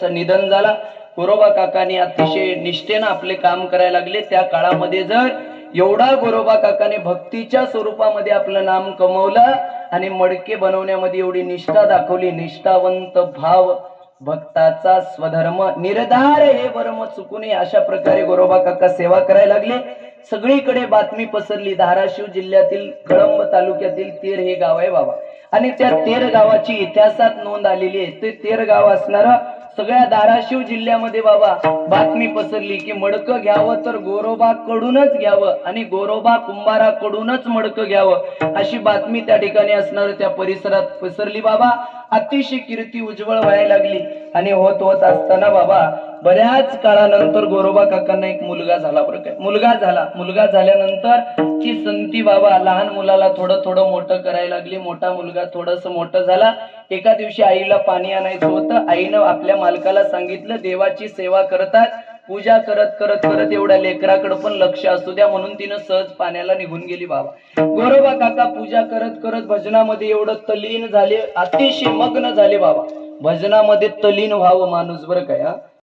निधन झाला। गोरोबा काकांनी अतिशय निष्ठेने आपले काम करायला लागले। त्या काळामध्ये जर एवढा गोरोबा काकाने भक्तीच्या स्वरूपामध्ये आपलं नाम कमवलं आणि मडके बनवण्यामध्ये एवढी निष्ठा दाखवली। निष्ठावंत भाव भक्ताचा स्वधर्म निर्धार हे वर्म चुकू नये अशा प्रकारे गोरोबा काका सेवा करायला लागले। सगळीकडे बातमी पसरली। धाराशिव जिल्ह्यातील कळंब तालुक्यातील तेर हे गाव आहे बाबा, आणि त्या तेर गावाची इतिहासात नोंद आलेली आहे। ते तेर गाव असणार सगळ्या धाराशिव जिल्ह्यामध्ये बाबा बातमी पसरली की मडकं घ्यावं तर गोरोबा कडूनच घ्यावं आणि गोरोबा कुंभाराकडूनच मडकं घ्यावं अशी बातमी त्या ठिकाणी असणार त्या परिसरात पसरली बाबा। अतिशय कीर्ती उज्ज्वल व्हायला लागली आणि होत असताना बाबा बऱ्याच काळानंतर गोरोबा काकांना एक मुलगा झाला। बरं काय मुलगा झाल्यानंतर ती संती बाबा लहान मुलाला थोडं मोठं करायला लागली। मोठा मुलगा थोडस मोठं झाला। एका दिवशी आईला पाणी आणायचं होतं। आईनं आपल्या मालकाला सांगितलं देवाची सेवा करतात, पूजा करत करत करत एवढ्या लेकराकडे पण लक्ष असू द्या, म्हणून तिनं सहज पाण्याला निघून गेली बाबा। गोरोबा काका पूजा करत करत भजनामध्ये एवढं तल्लीन झाले, अतिशय मग्न झाले बाबा। भजनामध्ये तल्लीन व्हावं माणूस बरं काय